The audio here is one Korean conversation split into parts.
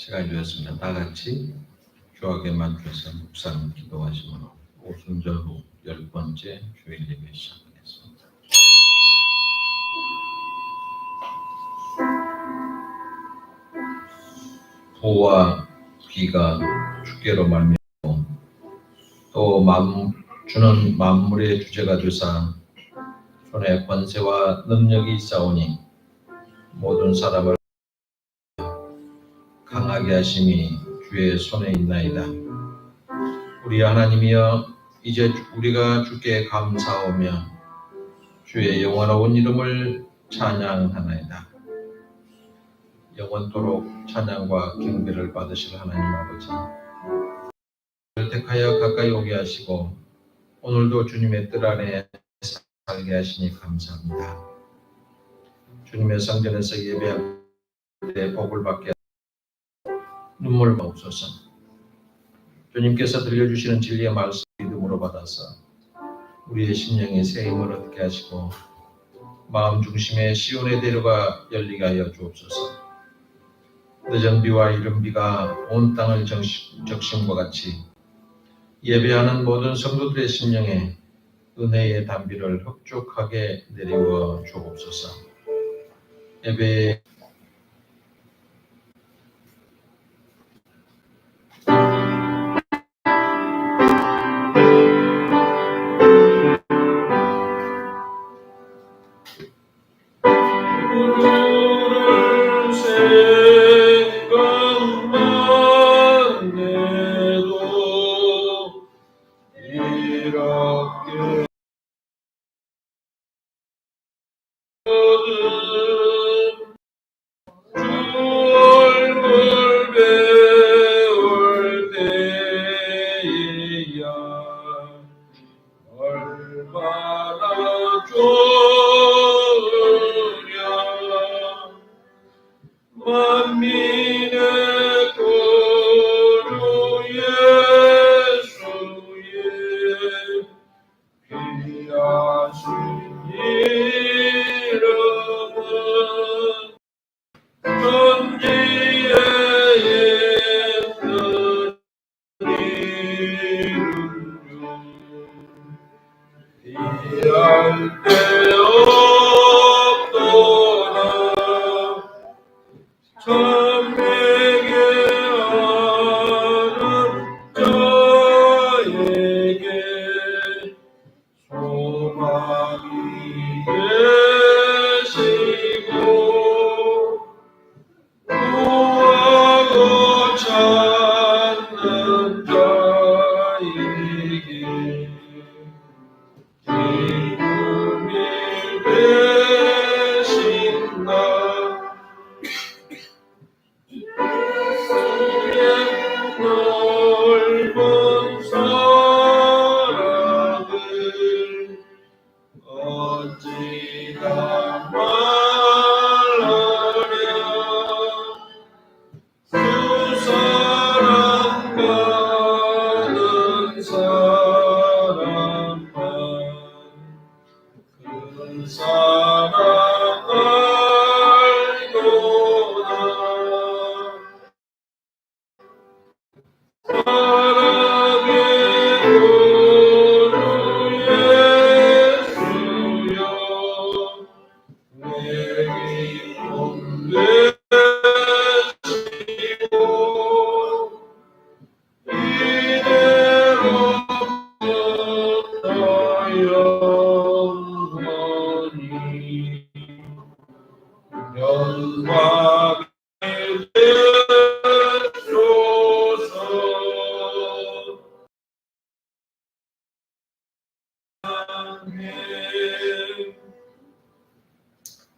시간이 되었습니다. 다 같이 주하게 만주에서 묵상 기도하심으로 오순절 후 10번째 주일 예배 시작하겠습니다. 보와 비가 주께로 말미암고 또 주는 만물의 주제가 되사 손에 권세와 능력이 있사오니 모든 사람을 강하게 하심이 주의 손에 있나이다. 우리 하나님이여, 이제 우리가 주께 감사하며 주의 영원한 이름을 찬양하나이다. 영원토록 찬양과 경배를 받으실 하나님 아버지, 택하여 가까이 오게 하시고 오늘도 주님의 뜰 안에 살게 하시니 감사합니다. 주님의 성전에서 예배할 때 복을 받게 눈물 없소서. 주님께서 들려주시는 진리의 말씀 믿음으로 받아서 우리의 심령에 새 힘을 얻게 하시고 마음 중심에 시온의 대로가 열리게 하여 주옵소서. 늦은 비와 이른 비가 온 땅을 적심과 같이 예배하는 모든 성도들의 심령에 은혜의 단비를 흡족하게 내리워 주옵소서. 예배의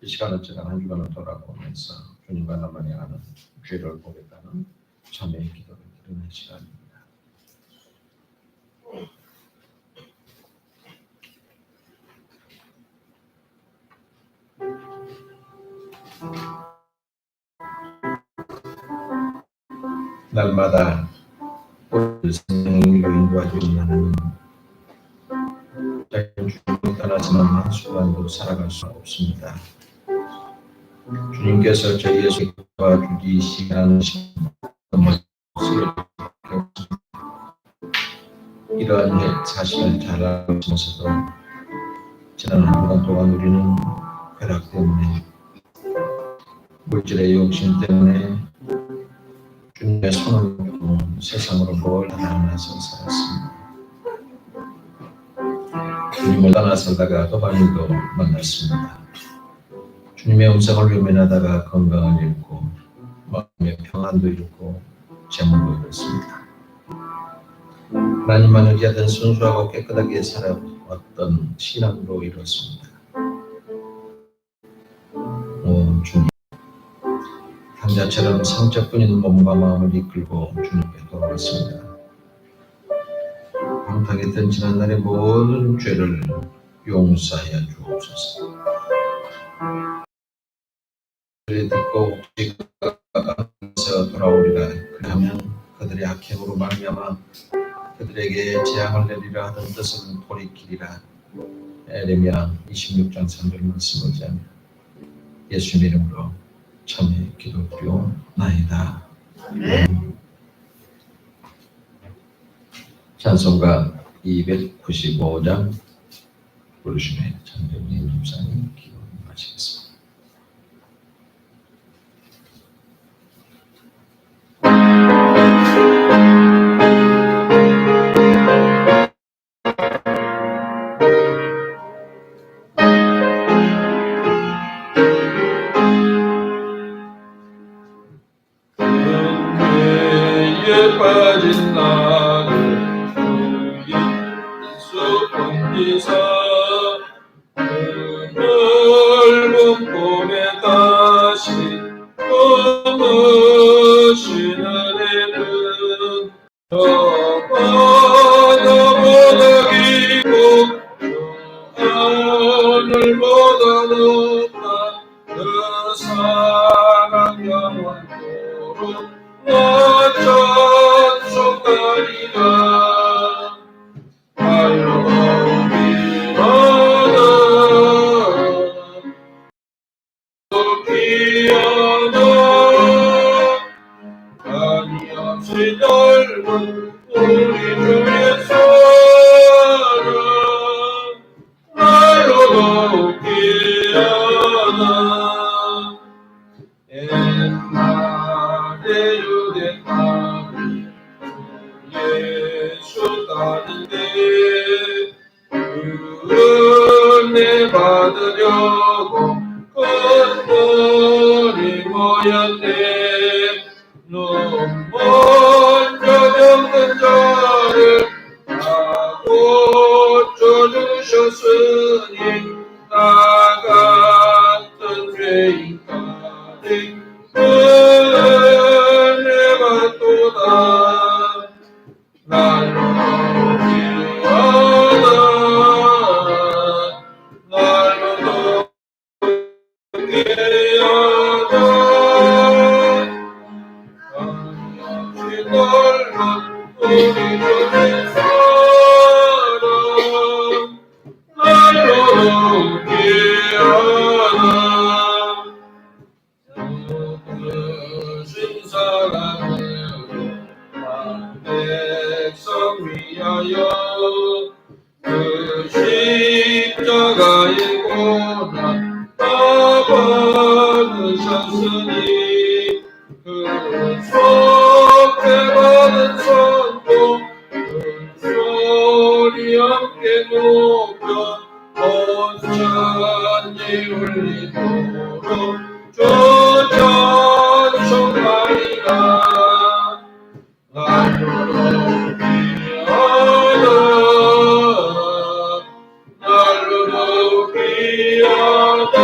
이 시간은 지난 한 주간을 돌아보면서 주님과 나만이 아는 죄를 보겠다는 참회의 기도를 드리는 시간입니다. 날마다 우리 생명을 인도하시는 하나님, 주님을 떠나서는 한순간도 살아갈 수 없습니다. 주님께서 저희의 도와주기 시간은 모습을 이러한 사실을 잘 알면서도 지난 한 주간 동안 우리는 쾌락 때문에, 물질의 욕심 때문에 주님의 손을 놓고 세상으로 멀리 나가서 살았습니다. 주님을 떠나서다가 도반일도 만났습니다. 주님의 음성을 외면하다가 건강을 잃고 마음의 평안도 잃고 재물도 잃었습니다. 하나님만 의지하던 순수하고 깨끗하게 살아왔던 신앙도 잃었습니다. 오 주님, 당자처럼 상처뿐인 몸과 마음을 이끌고 주님께 돌아왔습니다. 방탕했던 지난날의 모든 죄를 용서하여 주옵소서. 듣고 혹시 그가서 돌아오리라 그러면 그들의 악행으로 말미암아 그들에게 재앙을 내리라 하던 뜻을 돌이키리라. 에레미야 26장 3절 말씀을 자며 예수님 이름으로 참회 기도드리옵나이다. 찬송가 295장 부르시네 장정민 집사님 기도하시겠습니다. 빠진 나를 주의 수분기사 그 넓은 봄에 다시 거머신 은혜는 바다보다 깊고 저 하늘보다 높다. 그 사랑 영원토록 찬송하리라. 할렐루야 귀하다. 아니없이 넓은 우리 주의 사랑 날로도 귀하다. 옛날에 유대 땅에 예수 따르되 그 은혜 받으려고 겉머리 모였네. 눈먼 병든 자를 다 고쳐주셨으니 나 같은 죄인까지 은혜가 또다. 날로 귀하다. 날로 귀하다. 한없이 넓은 우리 주의 사랑 날로 귀하다. 신사랑으로 백성 위하여 그 십자가의 고난 다 받으셨으니 그 속죄받은 손도 큰 소리 함께 높여 온 찬지 울리도록 주 찬송하리라. 날로 귀하다. 날로 귀하다.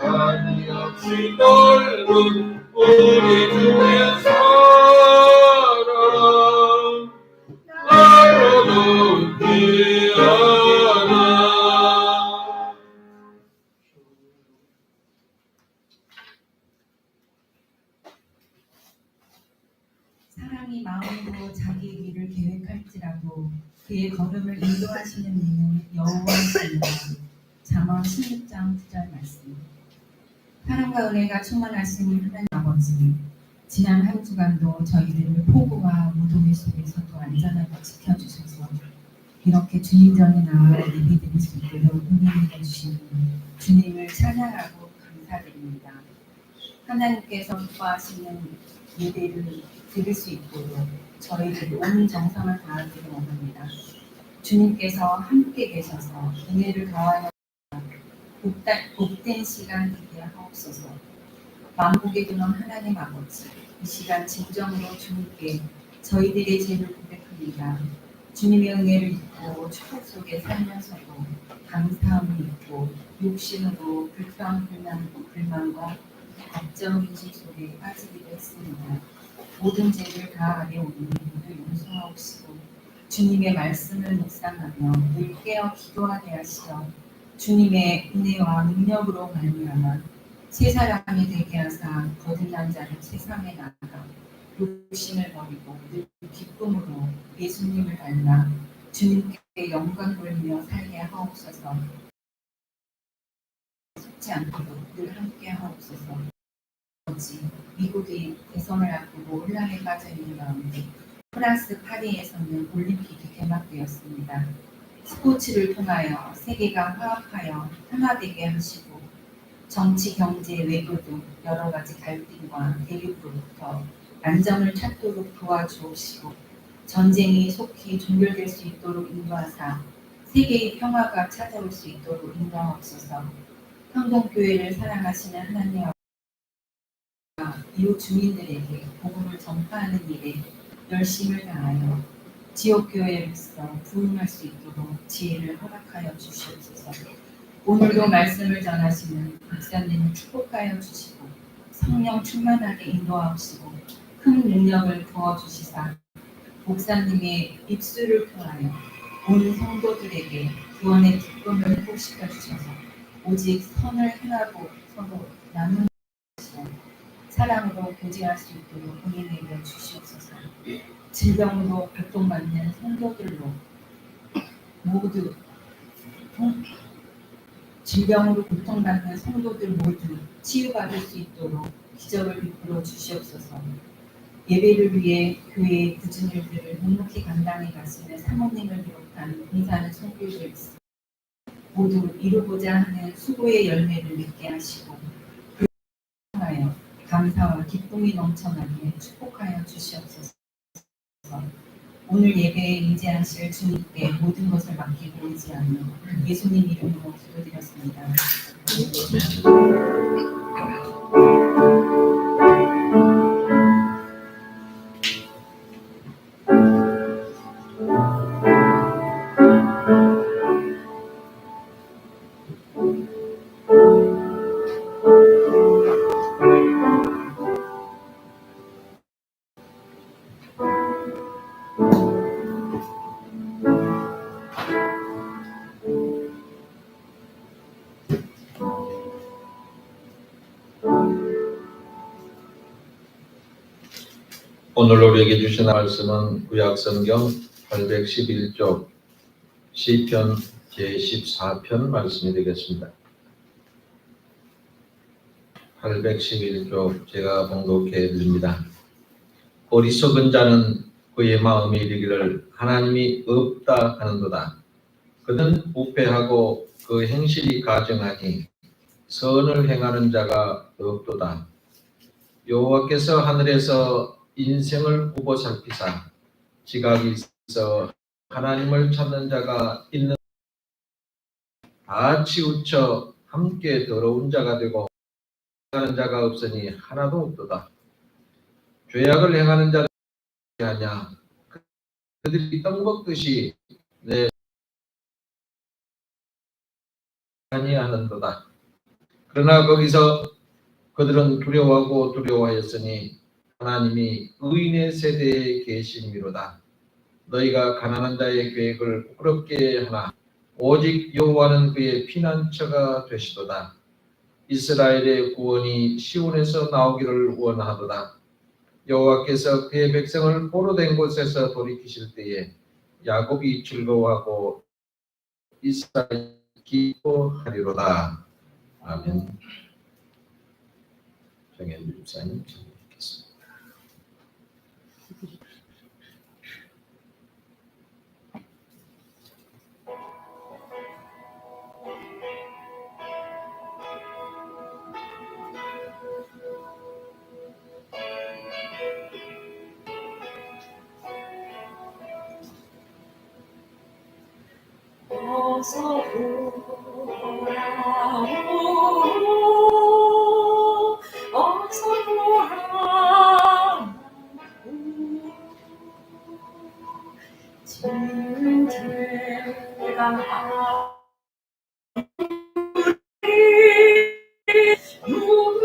아니없이 넓은 우리 주의 사랑 날로 귀하다. 사랑이 마음으로 자기의 길을 계획할지라도 그의 걸음을 인도하시는 이는 여호와이시니라. 잠언 16장 9절 말씀. 사랑과 은혜가 충만하신 하나님 아버지, 지난 한 주간도 저희들을 폭우와 무더위 속에서도 안전하게 지켜주셔서 이렇게 주님 전에 나와 예배드릴 수 있도록 은혜를 주시니 주님을 찬양하고 감사드립니다. 하나님께서 기뻐하시는 예배를 드릴 수 있도록 저희들이 온 정성을 다하기를 원합니다. 주님께서 함께 계셔서 은혜를 더하여 복된 시간 되게 하옵소서. 만국의 근원 하나님 아버지, 이 시간 진정으로 주님께 저희들의 죄를 고백합니다. 주님의 은혜를 잊고 축복 속에 살면서도 감사함을 잊고 욕심으로 불만과 걱정 인식 속에 빠지기도 했습니다. 모든 죄를 다 아래오니 모두 용서하옵시고 주님의 말씀을 묵상하며 늘 깨어 기도하게 하시어 주님의 은혜와 능력으로 말미암아 새 사람이 되게 하사 거듭난 자를 세상에 나가 욕심을 버리고 늘 기쁨으로 예수님을 닮아 주님께 영광 돌리며 살게 하옵소서. 속지 않도록 늘 함께 하옵소서. 미국이 대선을 앞두고 혼란에 빠져 있는 가운데 프랑스 파리에서는 올림픽이 개막되었습니다. 스포츠를 통하여 세계가 화합하여 하나되게 하시고 정치, 경제, 외교 등 여러 가지 갈등과 대립으로부터 안정을 찾도록 도와주옵시고 전쟁이 속히 종결될 수 있도록 인도하사 세계의 평화가 찾아올 수 있도록 인도하옵소서. 한국교회를 사랑하시는 하나님 이웃 주민들에게 복음을 전파하는 일에 열심을 다하여 지역교회로서 부흥할 수 있도록 지혜를 허락하여 주시옵소서. 오늘도 말씀을 전하시는 목사님을 축복하여 주시고 성령 충만하게 인도하옵시고 큰 능력을 부어주시사 목사님의 입술을 통하여 온 성도들에게 구원의 기쁨을 회복시켜 주셔서 오직 선을 행하고 서로 나누는 사랑으로 교제할 수 있도록 은혜 내려 주시옵소서. 질병으로 고통받는 성도들로 모두 질병으로 고통받는 성도들 모두 치유받을 수 있도록 기적을 베풀어 주시옵소서. 예배를 위해 교회의 굳은 일들을 묵묵히 감당해 가시는 사모님을 비롯한 봉사하는 선교들 모두 이루고자 하는 수고의 열매를 맺게 하시고 그 통하여 감사와 기쁨이 넘쳐나게 축복하여 주시옵소서. 오늘 예배에 임재하실 주님께 모든 것을 맡기고 의지하며 예수님 이름으로 기도드렸습니다. 오늘 우리에게 주신 말씀은 구약성경 811쪽 시편 제14편 말씀이 되겠습니다. 811쪽 제가 봉독해 드립니다. 어리석은 자는 그의 마음에 이르기를 하나님이 없다 하는도다. 그는 부패하고 그 행실이 가증하니 선을 행하는 자가 없도다. 여호와께서 하늘에서 인생을 보고 살피사 지각이 있어 하나님을 찾는 자가 있는 다 치우쳐 함께 더러운 자가 되고 하는 자가 없으니 하나도 없도다. 죄악을 행하는 자는 하냐 그들이 떡 먹듯이 내 아니하는도다. 그러나 거기서 그들은 두려워하고 두려워하였으니 하나님이 의인의 세대에 계심이로다. 너희가 가난한 자의 계획을 부끄럽게 하나 오직 여호와는 그의 피난처가 되시도다. 이스라엘의 구원이 시온에서 나오기를 원하도다. 여호와께서 그의 백성을 포로된 곳에서 돌이키실 때에 야곱이 즐거워하고 이스라엘이 기뻐하리로다. 아멘. 정현주 집사님 전해드리겠습니다. 어서 돌아오 어서 돌아오 지금 제가 누구로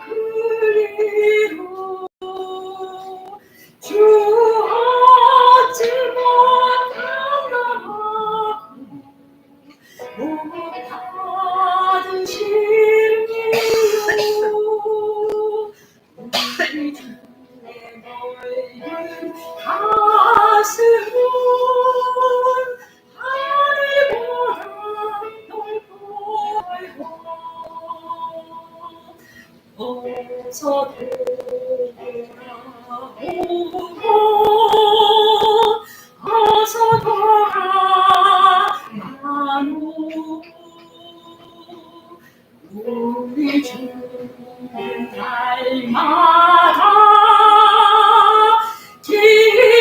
그리로 주 얻지 못하듯이 우리 주의 넓은 가슴은 하늘보다 넓고 어서 돌아오고 어서 돌아가노 우리 주는 날마다 기다리신다오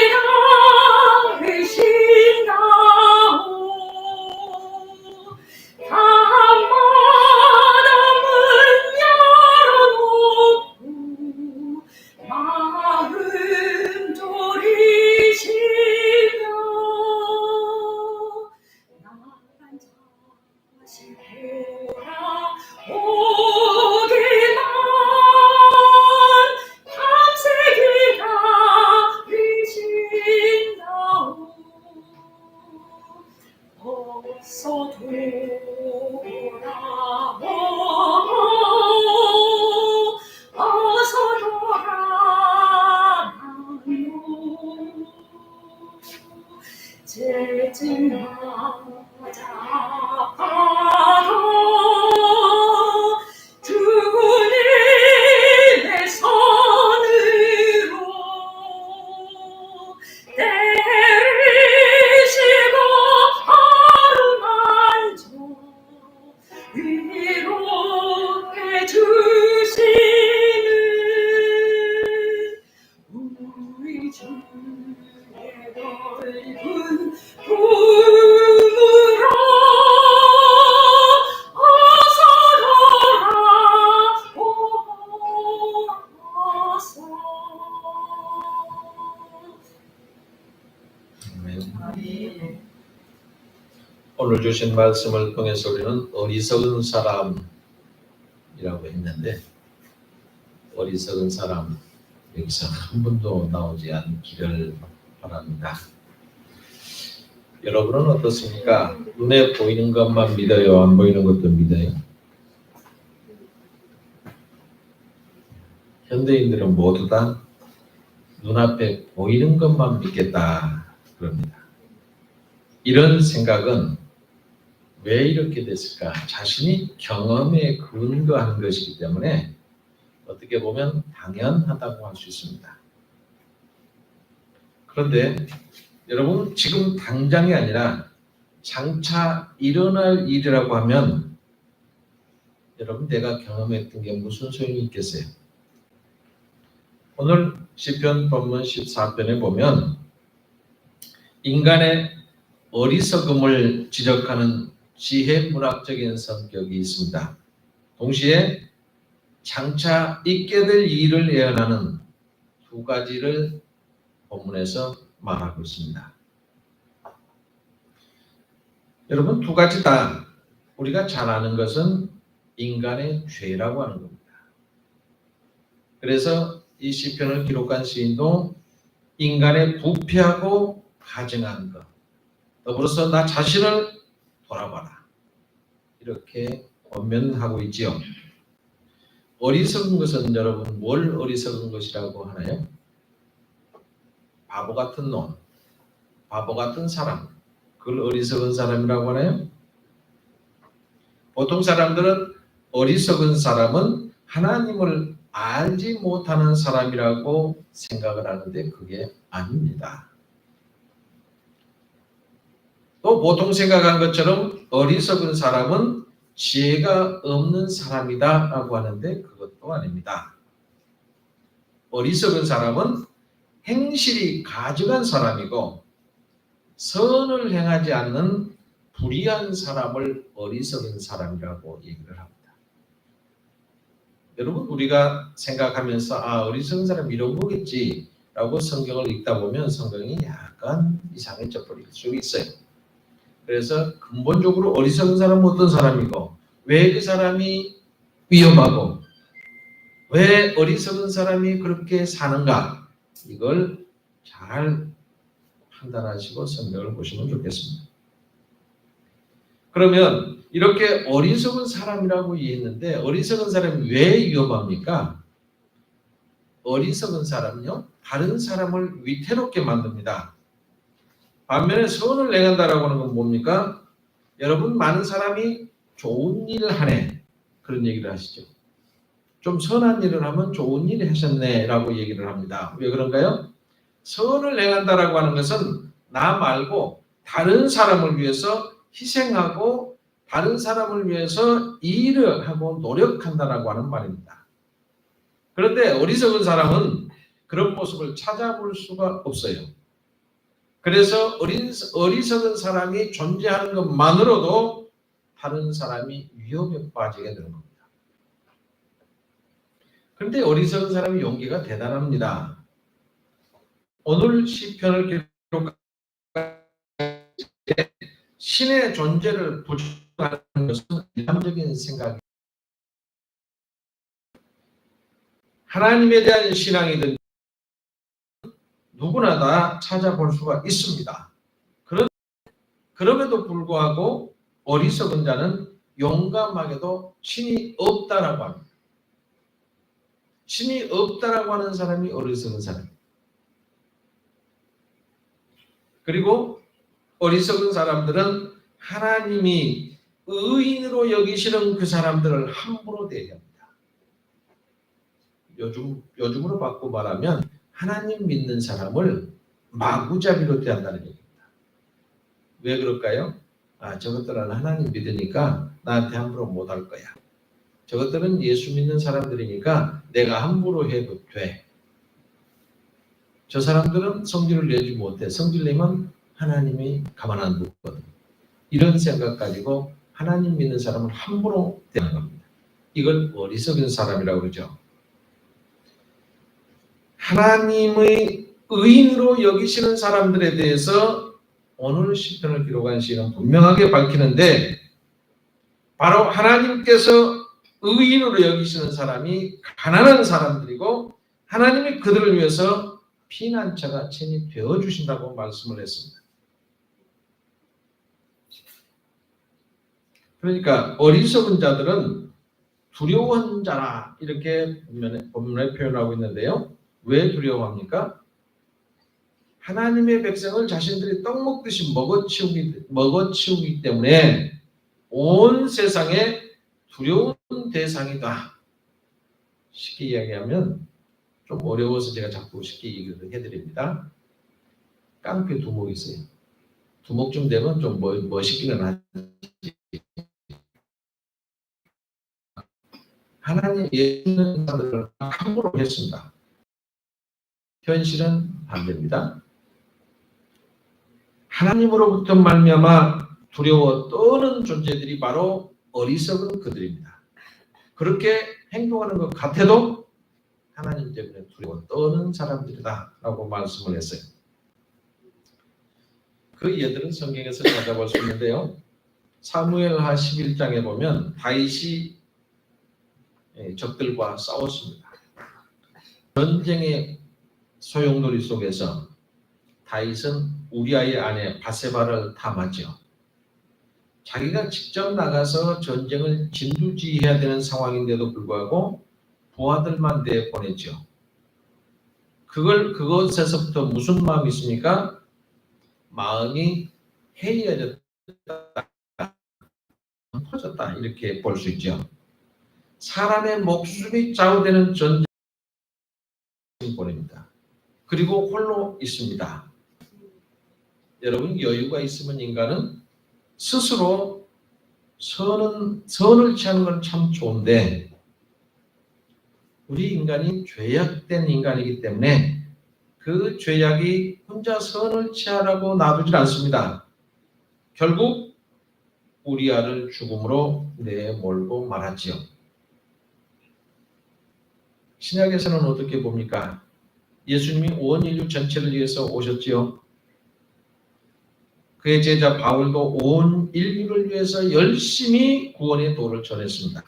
한마음은 열어놓고 마음 졸이시며 나간 자식 돌아오기만 밤새 기다리신다오 어서 돌아오고 어서 돌아가노 죄증하자 바로 주님의 손으로 때리시고 어루만져 위로해 주시는 우리 주의 넓은 품으로 어서 돌아오소서. 아멘. 오늘 주신 말씀을 통해서 우리는 어리석은 사람이라고 했는데, 어리석은 사람 여기서 한 분도 나오지 않기를 바랍니다. 여러분은 어떻습니까? 눈에 보이는 것만 믿어요? 안 보이는 것도 믿어요? 현대인들은 모두 다 눈앞에 보이는 것만 믿겠다 그럽니다. 이런 생각은 왜 이렇게 됐을까? 자신이 경험에 근거한 것이기 때문에 어떻게 보면 당연하다고 할 수 있습니다. 그런데 여러분, 지금 당장이 아니라 장차 일어날 일이라고 하면 여러분, 내가 경험했던 게 무슨 소용이 있겠어요? 오늘 시편 본문 14편에 보면 인간의 어리석음을 지적하는 지혜 문학적인 성격이 있습니다. 동시에 장차 있게 될 일을 예언하는 두 가지를 본문에서 말하고 있습니다. 여러분, 두 가지 다 우리가 잘 아는 것은 인간의 죄라고 하는 겁니다. 그래서 이 시편을 기록한 시인도 인간의 부패하고 가증한 것, 더불어서 나 자신을 돌아봐라, 이렇게 권면하고 있지요. 어리석은 것은 여러분 뭘 어리석은 것이라고 하나요? 바보 같은 놈, 바보 같은 사람, 그걸 어리석은 사람이라고 하나요? 보통 사람들은 어리석은 사람은 하나님을 알지 못하는 사람이라고 생각을 하는데 그게 아닙니다. 또 보통 생각한 것처럼 어리석은 사람은 지혜가 없는 사람이다 라고 하는데 그것도 아닙니다. 어리석은 사람은 행실이 가증한 사람이고 선을 행하지 않는 불의한 사람을 어리석은 사람이라고 얘기를 합니다. 여러분 우리가 생각하면서 어리석은 사람 이런 거겠지 라고 성경을 읽다 보면 성경이 약간 이상해져 버릴 수 있어요. 그래서 근본적으로 어리석은 사람은 어떤 사람이고 왜 그 사람이 위험하고 왜 어리석은 사람이 그렇게 사는가 이걸 잘 판단하시고 성경을 보시면 좋겠습니다. 그러면 이렇게 어리석은 사람이라고 이해했는데 어리석은 사람이 왜 위험합니까? 어리석은 사람은요 다른 사람을 위태롭게 만듭니다. 반면에 선을 행한다라고 하는 건 뭡니까? 여러분 많은 사람이 좋은 일을 하네 그런 얘기를 하시죠. 좀 선한 일을 하면 좋은 일을 하셨네 라고 얘기를 합니다. 왜 그런가요? 선을 행한다라고 하는 것은 나 말고 다른 사람을 위해서 희생하고 다른 사람을 위해서 일을 하고 노력한다라고 하는 말입니다. 그런데 어리석은 사람은 그런 모습을 찾아볼 수가 없어요. 그래서 어리석은 사람이 존재하는 것만으로도 다른 사람이 위험에 빠지게 되는 겁니다. 그런데 어리석은 사람의 용기가 대단합니다. 오늘 시편을 기록할 때 신의 존재를 부정하는 것은 일반적인 생각입니다. 하나님에 대한 신앙이든 누구나 다 찾아볼 수가 있습니다. 그럼에도 불구하고 어리석은 자는 용감하게도 신이 없다라고 합니다. 신이 없다라고 하는 사람이 어리석은 사람입니다. 그리고 어리석은 사람들은 하나님이 의인으로 여기시는 그 사람들을 함부로 대합니다. 요즘으로 바꿔 말하면 하나님 믿는 사람을 마구잡이로 대한다는 얘기입니다. 왜 그럴까요? 저것들은 하나님 믿으니까 나한테 함부로 못할 거야. 저것들은 예수 믿는 사람들이니까 내가 함부로 해도 돼. 저 사람들은 성질을 내지 못해. 성질 내면 하나님이 가만 안 두거든. 이런 생각 가지고 하나님 믿는 사람을 함부로 대하는 겁니다. 이걸 어리석은 사람이라고 그러죠. 하나님의 의인으로 여기시는 사람들에 대해서 오늘 시편을 기록한 시는 분명하게 밝히는데 바로 하나님께서 의인으로 여기시는 사람이 가난한 사람들이고 하나님이 그들을 위해서 피난처가 친히 되어주신다고 말씀을 했습니다. 그러니까 어리석은 자들은 두려운 자라 이렇게 본문에 표현하고 있는데요. 왜 두려워합니까? 하나님의 백성을 자신들이 떡 먹듯이 먹어치우기 때문에 온 세상에 두려운 대상이다. 쉽게 이야기하면 좀 어려워서 제가 자꾸 쉽게 얘기를 해드립니다. 깡패 두목이 있어요. 두목쯤 되면 좀 멋있기는 하지. 하나님 예수는 사람들을 함부로 했습니다. 현실은 반대입니다. 하나님으로부터 말미암아 두려워 떠는 존재들이 바로 어리석은 그들입니다. 그렇게 행동하는 것 같아도 하나님 때문에 두려워 떠는 사람들이다 라고 말씀을 했어요. 그 예들은 성경에서 찾아볼 수 있는데요. 사무엘하 11장에 보면 다윗이 적들과 싸웠습니다. 전쟁의 소용돌이 속에서 다윗은 우리아의 아내 바세바를 탐하죠. 자기가 직접 나가서 전쟁을 진두지휘해야 되는 상황인데도 불구하고 부하들만 내보내죠. 그것에서부터 무슨 마음이 있습니까? 마음이 해이해졌다, 퍼졌다 이렇게 볼 수 있죠. 사람의 목숨이 좌우되는 전쟁을 보냅니다. 그리고 홀로 있습니다. 여러분, 여유가 있으면 인간은 스스로 선을 취하는 건 참 좋은데, 우리 인간이 죄악된 인간이기 때문에 그 죄악이 혼자 선을 취하라고 놔두질 않습니다. 결국 우리아를 죽음으로 내몰고 말았지요. 신약에서는 어떻게 봅니까? 예수님이 온 인류 전체를 위해서 오셨지요. 그의 제자 바울도 온 인류를 위해서 열심히 구원의 도를 전했습니다.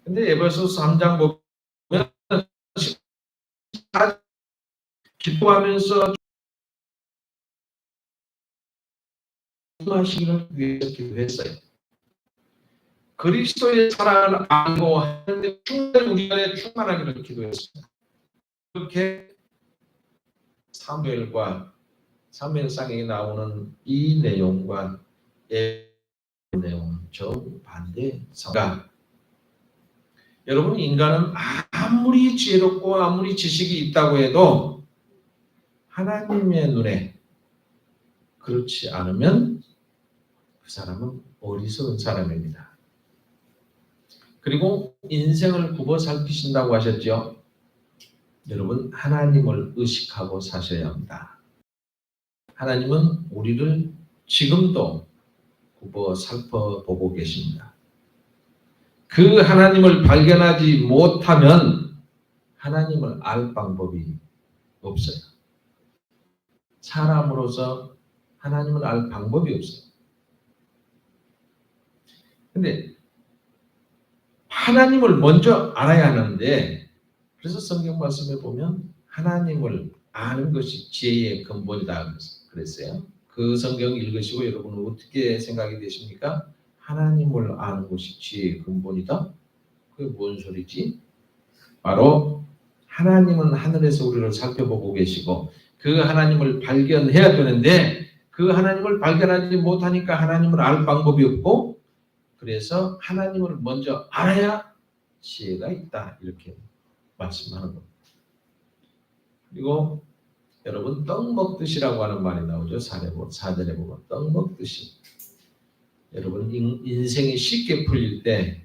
근데 에베소서 3장 보면 기도하면서 하시기를 위해서 기도했어요. 그리스도의 사랑을 알고 하는데 충분히 우리 안에 충만하기를 기도했습니다. 그렇게 사무엘상에 나오는 이 내용과 내용은 정반대입니다. 여러분, 인간은 아무리 지혜롭고 아무리 지식이 있다고 해도 하나님의 눈에 그렇지 않으면 그 사람은 어리석은 사람입니다. 그리고 인생을 굽어 살피신다고 하셨죠. 여러분, 하나님을 의식하고 사셔야 합니다. 하나님은 우리를 지금도 굽어 살펴보고 계십니다. 그 하나님을 발견하지 못하면 하나님을 알 방법이 없어요. 사람으로서 하나님을 알 방법이 없어요. 근데 하나님을 먼저 알아야 하는데, 그래서 성경 말씀에 보면 하나님을 아는 것이 지혜의 근본이다 그랬어요. 그 성경 읽으시고 여러분은 어떻게 생각이 되십니까? 하나님을 아는 것이 지혜의 근본이다? 그게 뭔 소리지? 바로 하나님은 하늘에서 우리를 살펴보고 계시고 그 하나님을 발견해야 되는데 그 하나님을 발견하지 못하니까 하나님을 알 방법이 없고, 그래서 하나님을 먼저 알아야 지혜가 있다, 이렇게 말씀하는 겁니다. 그리고 여러분, 떡 먹듯이라고 하는 말이 나오죠. 4절에 보면 떡 먹듯이. 여러분, 인생이 쉽게 풀릴 때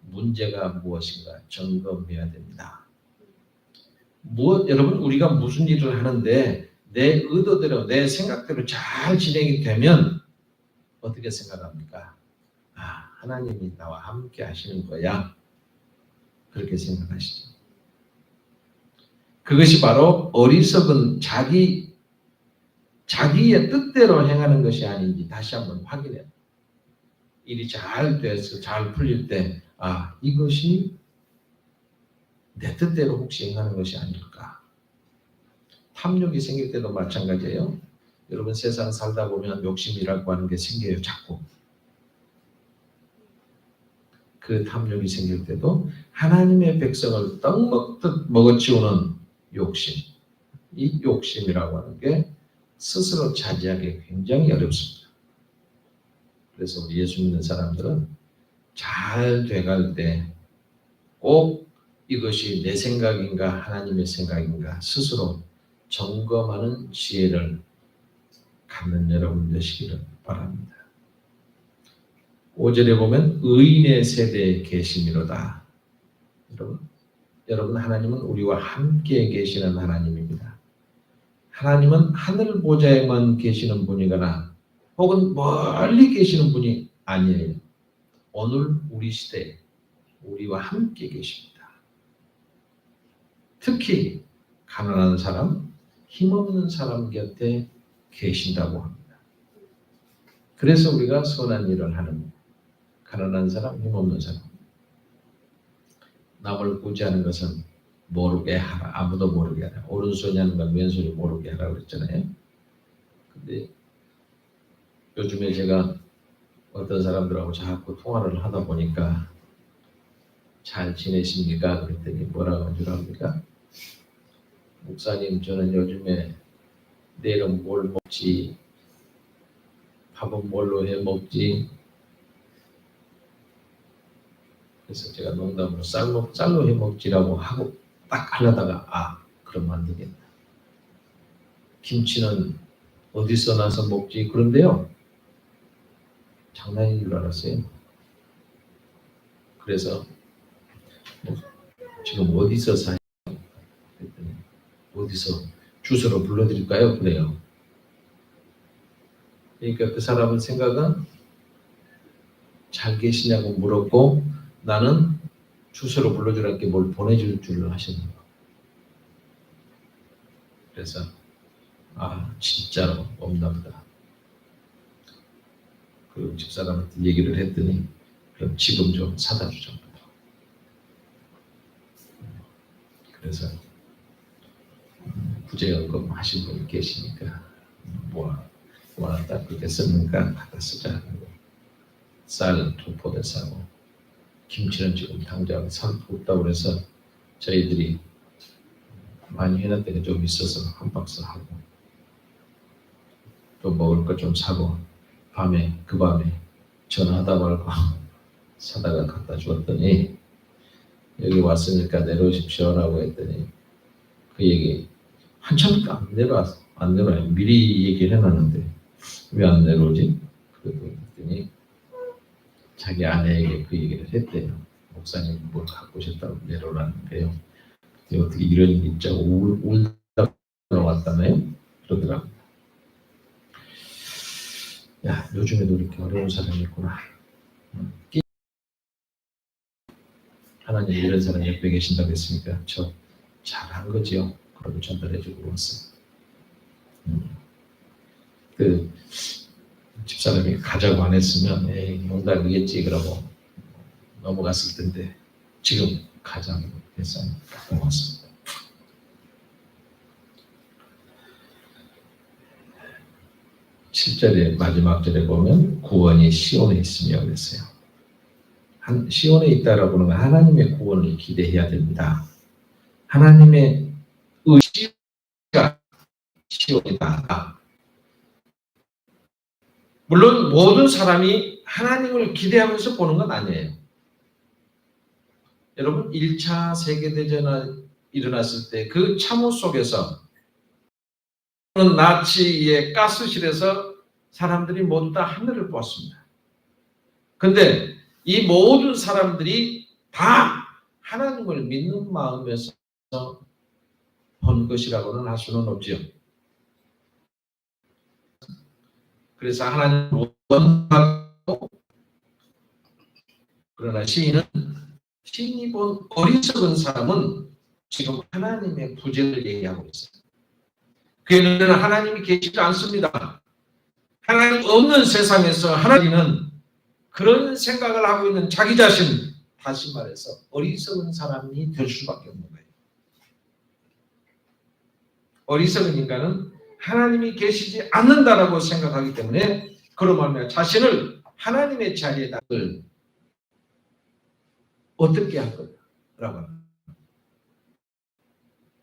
문제가 무엇인가 점검해야 됩니다. 여러분, 우리가 무슨 일을 하는데 내 의도대로 내 생각대로 잘 진행이 되면 어떻게 생각합니까? 하나님이 나와 함께 하시는 거야, 그렇게 생각하시죠. 그것이 바로 어리석은 자기의 뜻대로 행하는 것이 아닌지 다시 한번 확인해요. 일이 잘 돼서 잘 풀릴 때 이것이 내 뜻대로 혹시 행하는 것이 아닐까. 탐욕이 생길 때도 마찬가지예요. 여러분, 세상 살다 보면 욕심이라고 하는 게 생겨요, 자꾸. 그 탐욕이 생길 때도 하나님의 백성을 떡 먹듯 먹어치우는 욕심, 이 욕심이라고 하는 게 스스로 차지하기 굉장히 어렵습니다. 그래서 우리 예수 믿는 사람들은 잘 돼갈 때 꼭 이것이 내 생각인가 하나님의 생각인가 스스로 점검하는 지혜를 갖는 여러분 되시기를 바랍니다. 5절에 보면 의인의 세대에 계심이로다. 여러분, 하나님은 우리와 함께 계시는 하나님입니다. 하나님은 하늘 보좌에만 계시는 분이거나 혹은 멀리 계시는 분이 아니에요. 오늘 우리 시대에 우리와 함께 계십니다. 특히 가난한 사람, 힘없는 사람 곁에 계신다고 합니다. 그래서 우리가 선한 일을 하는 거예요. 가난한 사람, 힘없는 사람. 남을 구제하는 것은 모르게 하라. 아무도 모르게 하라. 오른손이 하는 건 왼손이 모르게 하라고 그랬잖아요. 근데 요즘에 제가 어떤 사람들하고 자꾸 통화를 하다 보니까 잘 지내십니까? 그랬더니 뭐라고 하는 줄 압니까? 목사님, 저는 요즘에 내일은 뭘 먹지? 밥은 뭘로 해 먹지? 그래서 제가 농담으로 쌀로 해 먹지라고 하고 딱 하려다가 그러면 안 되겠다. 김치는 어디서 나서 먹지? 그런데요. 장난인 줄 알았어요. 그래서 지금 어디서 사요? 그랬더니 어디서 주소로 불러드릴까요? 그래요. 그러니까 그 사람은 생각은 잘 계시냐고 물었고 나는 주소로 불러주라께 뭘 보내줄 줄 아시는 거. 그래서 진짜로 없나 보다. 그 집사람한테 얘기를 했더니 그럼 지금 좀 사다 주자고. 그래서 구제연금 하신 분이 계시니까 모았다 그렇게 쓰니까 갖다 쓰자. 쌀 2포대 사고 김치는 지금 당장 살 없다고 그래서 저희들이 많이 해놨더니 좀 있어서 한 박스 하고 또 먹을 거 좀 사고 그 밤에 전화하다 말고 사다가 갖다 주었더니 여기 왔으니까 내려오십시오라고 했더니 그 얘기 한참 안 내려와요. 미리 얘기를 해놨는데 왜 안 내려오지? 그랬더니 자기 아내에게 그 얘기를 했대요. 목사님 뭘 갖고 오셨다고 내려오라는데요. 어떻게 이런 일이 있자고 울다가 왔다나요? 그러더라고요. 야, 요즘에도 이렇게 어려운 사람이 있구나. 하나님 이런 사람 옆에 계신다고 했으니까 저 잘한 거지요. 그러고 전달해주고 왔어요. 그 집사람이 가자고 안 했으면 농담이겠지 그러고 넘어갔을 텐데 지금 가자고 해서 넘어갔습니다. 마지막 절에 보면 구원이 시온에 있으며 그랬어요. 시온에 있다라고 하는 건 하나님의 구원을 기대해야 됩니다. 하나님의 의지가 시온이다. 물론 모든 사람이 하나님을 기대하면서 보는 건 아니에요. 여러분 1차 세계대전이 일어났을 때 그 참호 속에서 나치의 가스실에서 사람들이 모두 다 하늘을 보았습니다. 그런데 이 모든 사람들이 다 하나님을 믿는 마음에서 본 것이라고는 할 수는 없지요. 그래서 하나님을 원하고 그러나 시인이 본 어리석은 사람은 지금 하나님의 부재를 얘기하고 있어요. 그에는 하나님이 계시지 않습니다. 하나님 없는 세상에서 하나님은 그런 생각을 하고 있는 자기 자신, 다시 말해서 어리석은 사람이 될 수밖에 없는 거예요. 어리석은 인간은 하나님이 계시지 않는다라고 생각하기 때문에 그로 말하면 자신을 하나님의 자리에다 어떻게 할 거라고 합니다.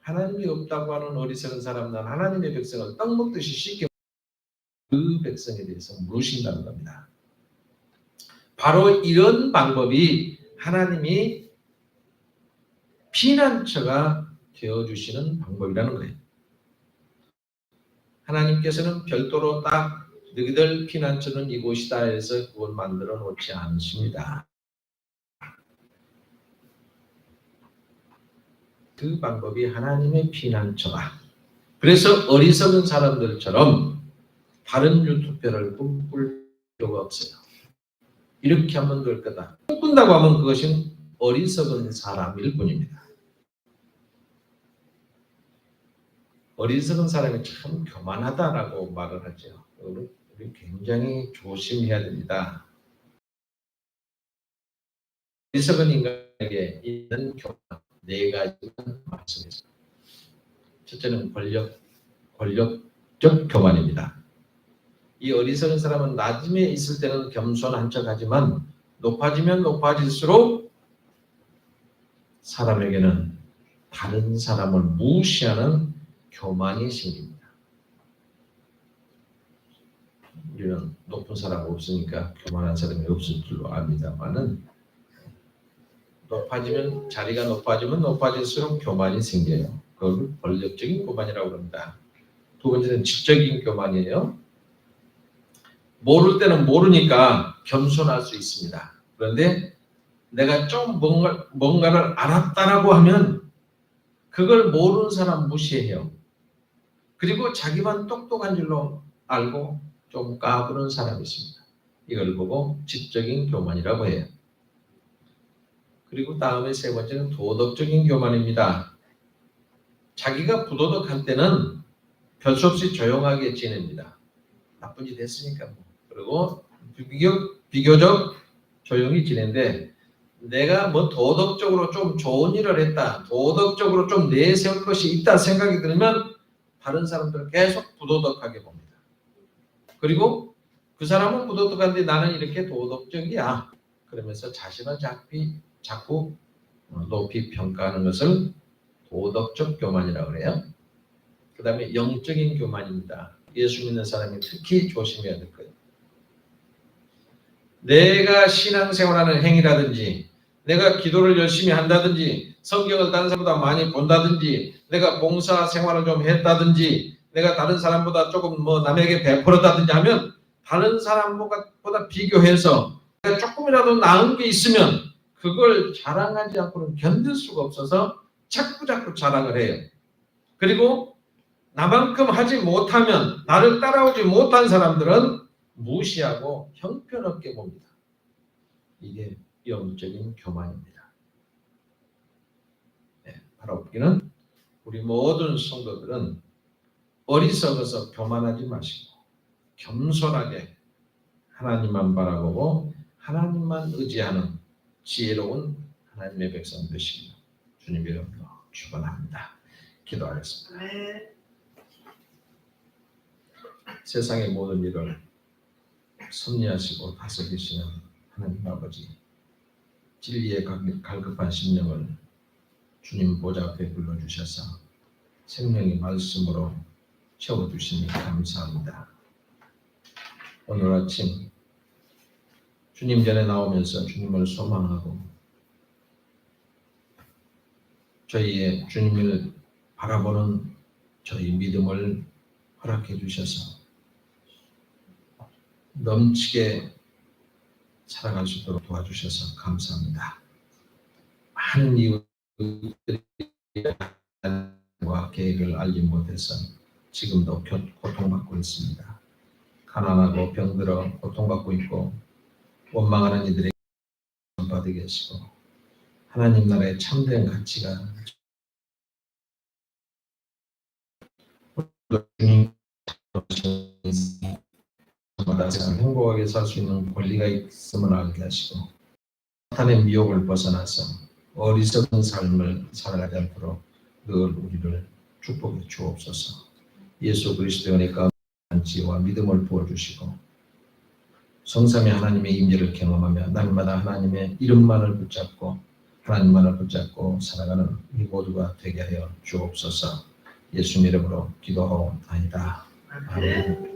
하나님이 없다고 하는 어리석은 사람은 하나님의 백성을 떡 먹듯이 쉽게 그 백성에 대해서 물으신다는 겁니다. 바로 이런 방법이 하나님이 피난처가 되어주시는 방법이라는 거예요. 하나님께서는 별도로 딱 너희들 피난처는 이곳이다 해서 그걸 만들어 놓지 않습니다. 그 방법이 하나님의 피난처다. 그래서 어리석은 사람들처럼 다른 유투표를 꿈꿀 필요가 없어요. 이렇게 하면 될 거다. 꿈꾼다고 하면 그것은 어리석은 사람일 뿐입니다. 어리석은 사람이 참 교만하다라고 말을 하죠. 우리 굉장히 조심해야 됩니다. 어리석은 인간에게 있는 교만 4가지만 말씀했습니다. 첫째는 권력적 교만입니다. 이 어리석은 사람은 낮음에 있을 때는 겸손한 척하지만 높아지면 높아질수록 사람에게는 다른 사람을 무시하는 교만이 생깁니다. 우리는 높은 사람 없으니까 교만한 사람이 없을 줄로 압니다만은 높아지면 자리가 높아질수록 교만이 생겨요. 그걸 권력적인 교만이라고 합니다. 두 번째는 지적인 교만이에요. 모를 때는 모르니까 겸손할 수 있습니다. 그런데 내가 좀 뭔가를 알았다라고 하면 그걸 모르는 사람 무시해요. 그리고 자기만 똑똑한 줄로 알고 좀 까부는 사람이 있습니다. 이걸 보고 지적인 교만이라고 해요. 그리고 다음에 세 번째는 도덕적인 교만입니다. 자기가 부도덕할 때는 별 수 없이 조용하게 지냅니다. 나쁜 짓 했으니까 뭐. 그리고 비교적 조용히 지내는데 내가 뭐 도덕적으로 좀 좋은 일을 했다, 도덕적으로 좀 내세울 것이 있다 생각이 들면 다른 사람들은 계속 부도덕하게 봅니다. 그리고 그 사람은 부도덕한데 나는 이렇게 도덕적이야. 그러면서 자신을 자꾸 높이 평가하는 것을 도덕적 교만이라고 그래요. 그 다음에 영적인 교만입니다. 예수 믿는 사람이 특히 조심해야 될 거예요. 내가 신앙생활하는 행위라든지 내가 기도를 열심히 한다든지 성경을 다른 사람보다 많이 본다든지 내가 봉사생활을 좀 했다든지 내가 다른 사람보다 조금 남에게 베풀었다든지 하면 다른 사람보다 비교해서 내가 조금이라도 나은 게 있으면 그걸 자랑하지 않고는 견딜 수가 없어서 자꾸 자랑을 해요. 그리고 나만큼 하지 못하면 나를 따라오지 못한 사람들은 무시하고 형편없게 봅니다. 이게 영적인 교만입니다. 바로 우리는 우리 모든 성도들은 어리석어서 교만하지 마시고 겸손하게 하나님만 바라보고 하나님만 의지하는 지혜로운 하나님의 백성 되시기를 주님의 이름으로 축원합니다. 기도하겠습니다. 세상의 모든 일을 섭리하시고 다스리시는 하나님 아버지, 진리의 갈급한 심령을 주님 보좌 앞에 불러주셔서 생명의 말씀으로 채워주시니 감사합니다. 오늘 아침 주님 전에 나오면서 주님을 소망하고 저희의 주님을 바라보는 저희 믿음을 허락해 주셔서 넘치게 살아갈 수 있도록 도와주셔서 감사합니다. 많은 이웃들이 하나님과 계획을 알지 못해서 지금도 고통받고 있습니다. 가난하고 병들어 고통받고 있고 원망하는 이들에게 받게 하시고 하나님 나라의 참된 가치가 행복하게 살 수 있는 권리가 있음을 알게 하시고 사탄의 미혹을 벗어나서 어리석은 삶을 살아가지 않도록 늘 우리를 축복해 주옵소서. 예수 그리스도의 은혜가 지혜와 믿음을 부어주시고 성삼위 하나님의 임재를 경험하며 날마다 하나님의 이름만을 붙잡고 하나님만을 붙잡고 살아가는 우리 모두가 되게 하여 주옵소서. 예수 이름으로 기도하옵나이다. 아멘.